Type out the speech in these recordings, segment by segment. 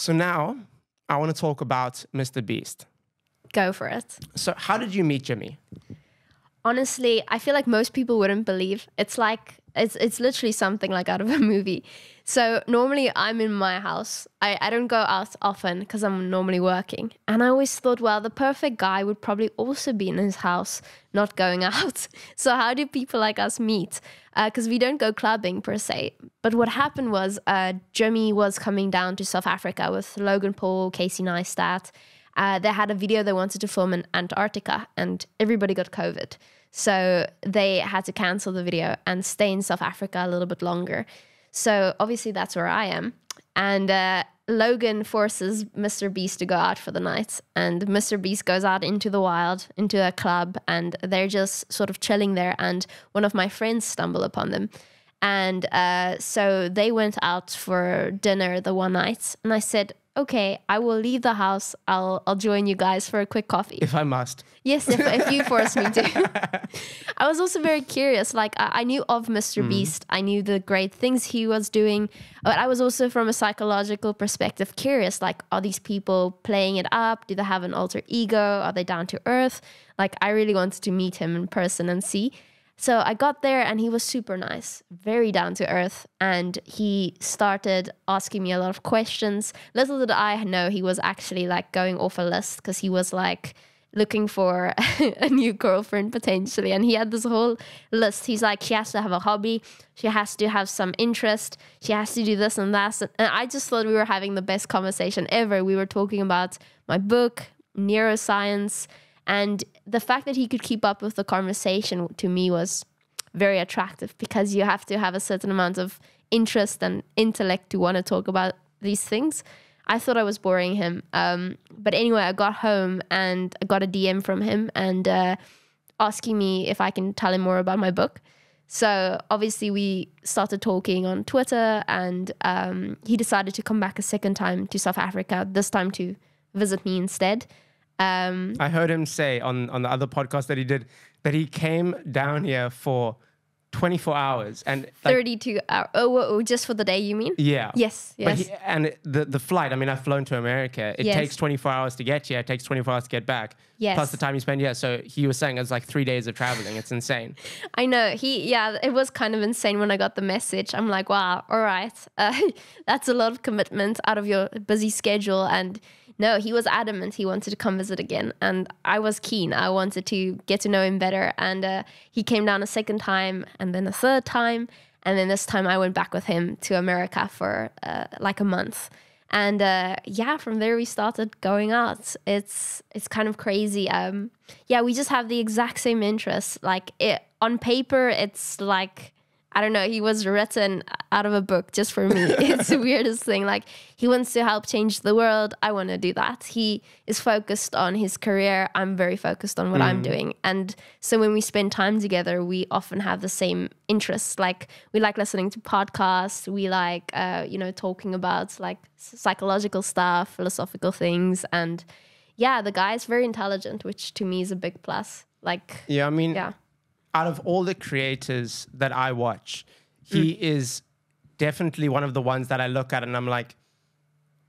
So now I want to talk about MrBeast. Go for it. So how did you meet Jimmy? Honestly, I feel like most people wouldn't believe. It's like, it's literally something like out of a movie. So normally I'm in my house. I don't go out often because I'm normally working. And I always thought, well, the perfect guy would probably also be in his house, not going out. So how do people like us meet? Because we don't go clubbing per se. But what happened was Jimmy was coming down to South Africa with Logan Paul, Casey Neistat. They had a video they wanted to film in Antarctica and everybody got COVID. So they had to cancel the video and stay in South Africa a little bit longer. So obviously that's where I am. And Logan forces MrBeast to go out for the night. And MrBeast goes out into the wild, into a club, and they're just sort of chilling there. And one of my friends stumbled upon them. And so they went out for dinner the one night. And I said, okay, I will leave the house. I'll join you guys for a quick coffee. If I must. Yes, if you force me to. I was also very curious. Like, I knew of MrBeast. I knew the great things he was doing. But I was also, from a psychological perspective, curious. Like, are these people playing it up? Do they have an alter ego? Are they down to earth? Like, I really wanted to meet him in person and see. So I got there and he was super nice, very down to earth. And he started asking me a lot of questions. Little did I know he was actually like going off a list because he was like looking for a new girlfriend potentially. And he had this whole list. He's like, she has to have a hobby. She has to have some interest. She has to do this and that. And I just thought we were having the best conversation ever. We were talking about my book, neuroscience. And the fact that he could keep up with the conversation to me was very attractive because you have to have a certain amount of interest and intellect to want to talk about these things. I thought I was boring him. But anyway, I got home and I got a DM from him and asking me if I can tell him more about my book. So obviously we started talking on Twitter and he decided to come back a second time to South Africa, this time to visit me instead. I heard him say on the other podcast that he did that he came down here for 24 hours and like, 32 hours. Oh, just for the day, you mean? Yeah. Yes. But and the flight, I mean, I've flown to America. It takes 24 hours to get here. It takes 24 hours to get back. Yes. Plus the time you spend here. So he was saying it's like 3 days of traveling. It's insane. I know. It was kind of insane when I got the message. I'm like, wow, all right. That's a lot of commitment out of your busy schedule. And no, he was adamant he wanted to come visit again. And I was keen. I wanted to get to know him better. And he came down a second time and then a third time. And then this time I went back with him to America for like a month. And from there we started going out. It's kind of crazy. We just have the exact same interests. Like on paper, it's like, I don't know, he was written out of a book just for me. It's the weirdest thing. Like, he wants to help change the world. I want to do that. He is focused on his career. I'm very focused on what I'm doing. And so when we spend time together, we often have the same interests. Like, we like listening to podcasts. We like, talking about like psychological stuff, philosophical things. And yeah, the guy is very intelligent, which to me is a big plus. Like, yeah, I mean, out of all the creators that I watch, he is definitely one of the ones that I look at and I'm like,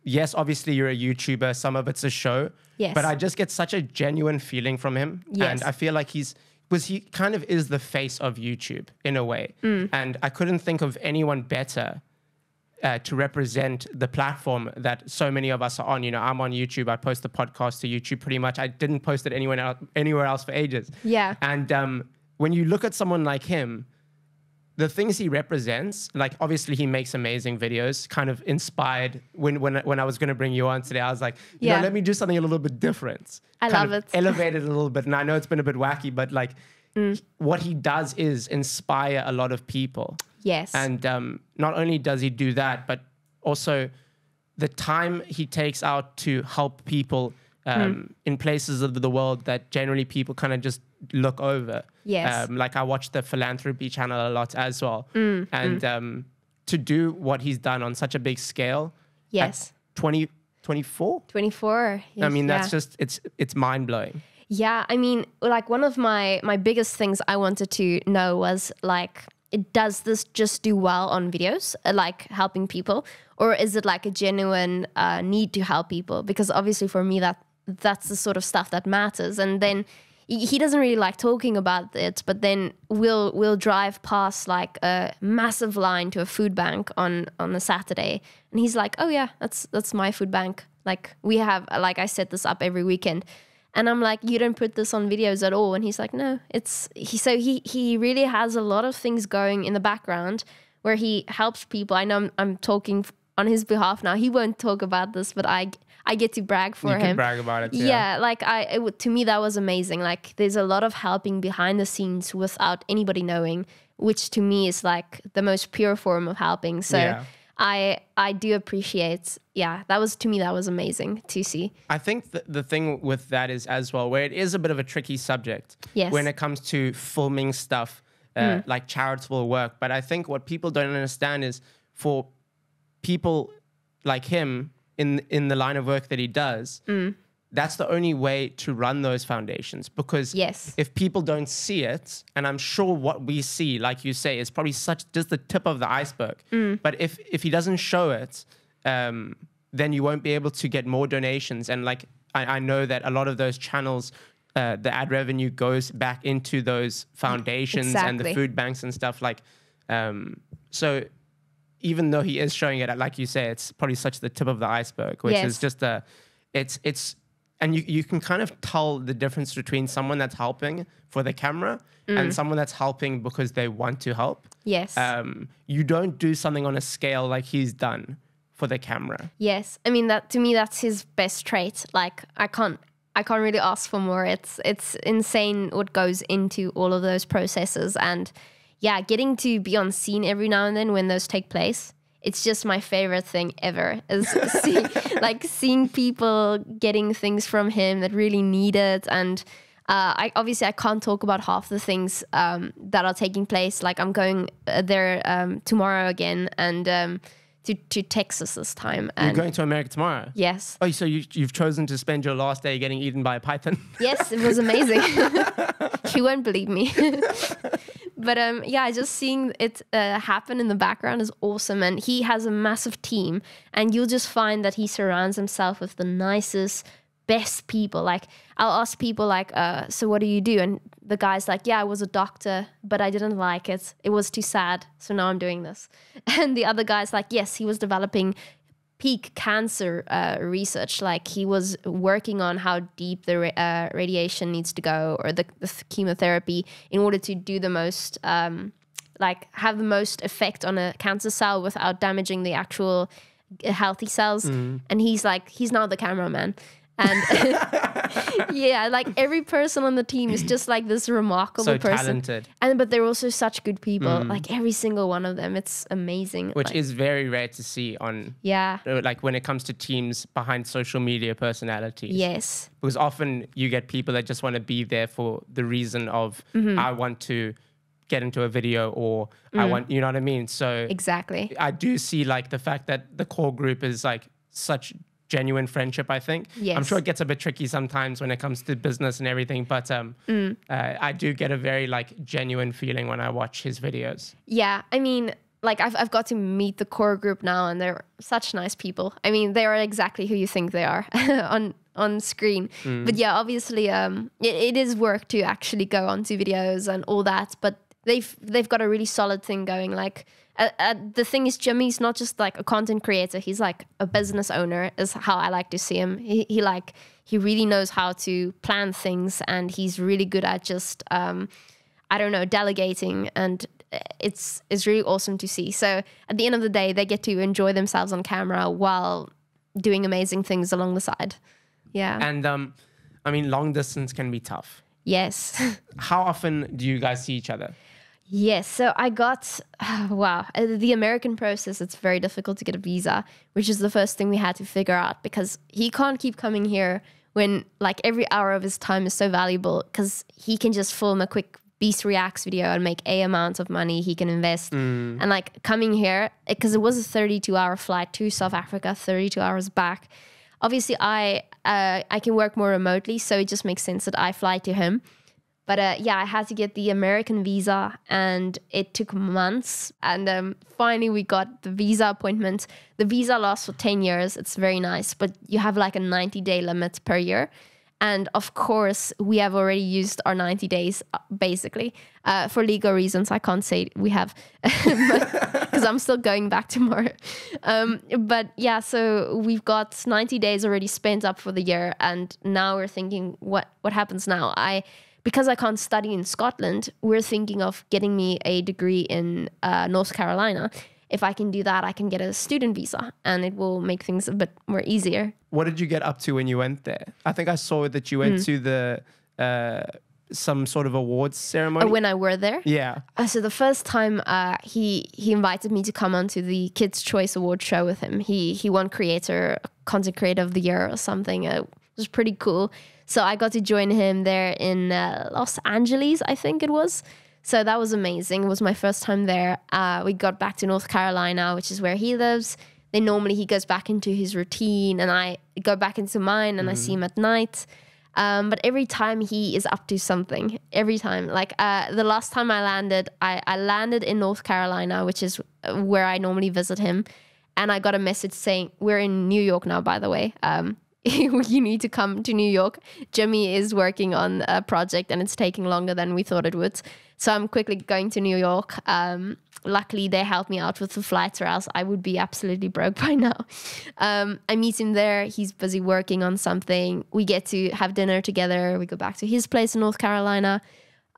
yes, obviously you're a YouTuber. Some of it's a show. Yes. But I just get such a genuine feeling from him. Yes. And I feel like he kind of is the face of YouTube in a way. And I couldn't think of anyone better to represent the platform that so many of us are on. You know, I'm on YouTube. I post the podcast to YouTube pretty much. I didn't post it anywhere else for ages. Yeah. And when you look at someone like him, the things he represents, like obviously he makes amazing videos, kind of inspired when I was going to bring you on today, I was like, you know, let me do something a little bit different. I love it. Elevate it a little bit. And I know it's been a bit wacky, but like what he does is inspire a lot of people. Yes. And not only does he do that, but also the time he takes out to help people in places of the world that generally people kind of just look over. Yes. Like I watch the philanthropy channel a lot as well. And to do what he's done on such a big scale. Yes. 24? 24. Yes, I mean, that's just, it's mind blowing. Yeah. I mean, like one of my biggest things I wanted to know was like, does this just do well on videos, like helping people, or is it like a genuine need to help people? Because obviously for me that's the sort of stuff that matters. And then he doesn't really like talking about it, but then we'll drive past like a massive line to a food bank on a Saturday, and he's like, oh yeah, that's my food bank. Like we have, like I set this up every weekend. And I'm like, you don't put this on videos at all? And he's like, no, he really has a lot of things going in the background where he helps people. I know I'm talking on his behalf now. He won't talk about this, but I get to brag for him. You can brag about it. Yeah, like to me that was amazing. Like there's a lot of helping behind the scenes without anybody knowing, which to me is like the most pure form of helping. So Yeah. I do appreciate, that was amazing to see. I think the thing with that is as well, where it is a bit of a tricky subject when it comes to filming stuff like charitable work. But I think what people don't understand is for people like him in the line of work that he does, that's the only way to run those foundations. Because if people don't see it, and I'm sure what we see, like you say, is probably just the tip of the iceberg. But if he doesn't show it, then you won't be able to get more donations. And like I know that a lot of those channels, the ad revenue goes back into those foundations and the food banks and stuff. Like, so even though he is showing it, like you say, it's probably such the tip of the iceberg, which is just it's. And you can kind of tell the difference between someone that's helping for the camera and someone that's helping because they want to help. Yes. You don't do something on a scale like he's done for the camera. Yes. I mean, that to me, that's his best trait. Like, I can't really ask for more. It's insane what goes into all of those processes. And yeah, getting to be on scene every now and then when those take place, it's just my favorite thing ever, is seeing people getting things from him that really need it. And I can't talk about half the things that are taking place. Like I'm going there tomorrow again, and to Texas this time. And you're going to America tomorrow? Yes. Oh, so you've chosen to spend your last day getting eaten by a python? Yes, it was amazing. You won't believe me. But just seeing it happen in the background is awesome. And he has a massive team, and you'll just find that he surrounds himself with the nicest, best people. Like I'll ask people like, so what do you do? And the guy's like, yeah, I was a doctor, but I didn't like it. It was too sad. So now I'm doing this. And the other guy's like, yes, he was developing peak cancer research. Like he was working on how deep the radiation needs to go, or the chemotherapy, in order to do the most, have the most effect on a cancer cell without damaging the actual healthy cells. And he's now the cameraman. And yeah, like every person on the team is just like this remarkable person. So talented. But they're also such good people. Like every single one of them. It's amazing. Which is very rare to see on, like when it comes to teams behind social media personalities. Yes. Because often you get people that just want to be there for the reason of, I want to get into a video, or I want, you know what I mean? So exactly. I do see like the fact that the core group is like such genuine friendship, I think. Yes. I'm sure it gets a bit tricky sometimes when it comes to business and everything, but I do get a very like genuine feeling when I watch his videos. Yeah, I mean, like I've got to meet the core group now, and they're such nice people. I mean, they are exactly who you think they are on screen. But yeah, obviously it is work to actually go onto videos and all that, but they've got a really solid thing going. Like the thing is, Jimmy's not just like a content creator, he's like a business owner, is how I like to see him. He really knows how to plan things, and he's really good at just delegating, and it's really awesome to see. So at the end of the day, they get to enjoy themselves on camera while doing amazing things along the side. Yeah. And I mean, long distance can be tough. Yes. How often do you guys see each other? Yes, so I got, the American process, it's very difficult to get a visa, which is the first thing we had to figure out, because he can't keep coming here when like every hour of his time is so valuable, because he can just film a quick Beast Reacts video and make a amount of money he can invest. And like coming here, because it was a 32-hour flight to South Africa, 32 hours back. Obviously, I can work more remotely, so it just makes sense that I fly to him. But yeah, I had to get the American visa, and it took months. And finally, we got the visa appointment. The visa lasts for 10 years. It's very nice, but you have like a 90-day limit per year. And of course, we have already used our 90 days, basically. For legal reasons, I can't say we have, because I'm still going back tomorrow. But yeah, so we've got 90 days already spent up for the year. And now we're thinking, what happens now? Because I can't study in Scotland, we're thinking of getting me a degree in North Carolina. If I can do that, I can get a student visa, and it will make things a bit more easier. What did you get up to when you went there? I think I saw that you went to the some sort of awards ceremony. When I were there? Yeah. So the first time he invited me to come onto the Kids' Choice Award show with him. He won Content Creator of the Year or something. It was pretty cool. So I got to join him there in Los Angeles, I think it was. So that was amazing. It was my first time there. We got back to North Carolina, which is where he lives. Then normally he goes back into his routine, and I go back into mine, and I see him at night. But every time he is up to something. Every time. Like the last time I landed in North Carolina, which is where I normally visit him. And I got a message saying, we're in New York now, by the way. You need to come to New York. Jimmy is working on a project, and it's taking longer than we thought it would. So I'm quickly going to New York. Luckily, they helped me out with the flights, or else I would be absolutely broke by now. I meet him there. He's busy working on something. We get to have dinner together. We go back to his place in North Carolina.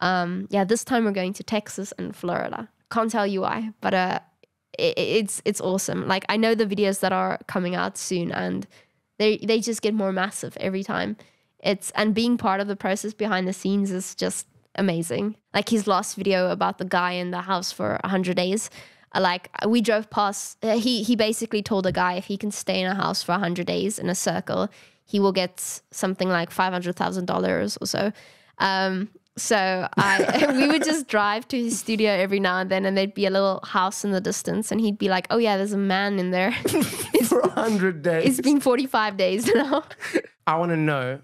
Yeah, this time we're going to Texas and Florida. Can't tell you why, but it's awesome. Like, I know the videos that are coming out soon, and they just get more massive every time. And being part of the process behind the scenes is just amazing. Like his last video about the guy in the house for 100 days. Like we drove past, he basically told the guy if he can stay in a house for 100 days in a circle, he will get something like $500,000 or so. So we would just drive to his studio every now and then, and there'd be a little house in the distance, and he'd be like, oh yeah, there's a man in there. For 100 days. It's been 45 days now. I want to know,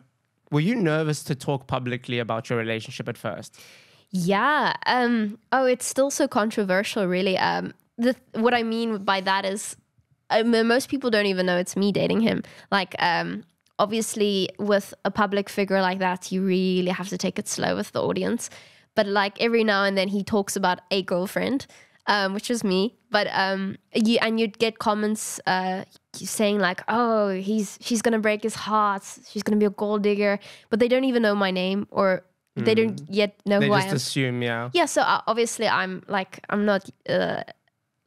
were you nervous to talk publicly about your relationship at first? Yeah. It's still so controversial, really. What I mean by that is most people don't even know it's me dating him. Like, obviously, with a public figure like that, you really have to take it slow with the audience. But like every now and then he talks about a girlfriend, which is me. But you'd get comments saying like, oh, she's going to break his heart. She's going to be a gold digger. But they don't even know my name, or they don't yet know who I am. They just assume, yeah. Yeah, so obviously I'm not...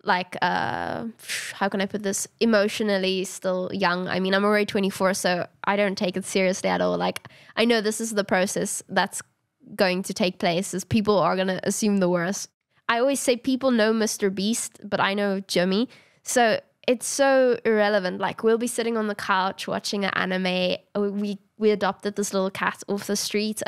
how can I put this, emotionally still young. I mean, I'm already 24, so I don't take it seriously at all. Like, I know this is the process that's going to take place, is people are going to assume the worst. I always say people know MrBeast, but I know Jimmy. So it's so irrelevant. Like, we'll be sitting on the couch watching an anime. We adopted this little cat off the street.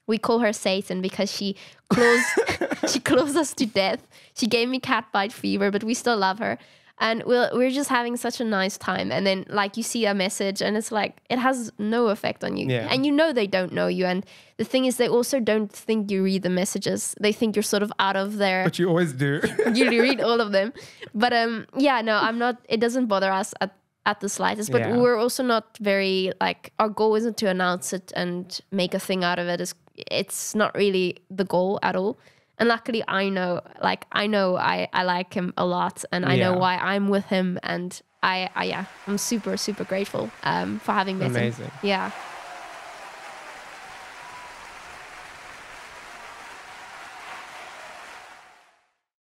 We call her Satan because she claws us to death. She gave me cat bite fever, but we still love her. And we're just having such a nice time. And then like you see a message and it's like, it has no effect on you. Yeah. And you know they don't know you. And the thing is, they also don't think you read the messages. They think you're sort of out of their... But you always do. You read all of them. But yeah, no, I'm not... It doesn't bother us at the slightest. But we're also not very... Like, our goal isn't to announce it and make a thing out of it. It's not really the goal at all. And luckily, I know I like him a lot, and I know why I'm with him, and I'm super, super grateful for having met him. Amazing. Yeah.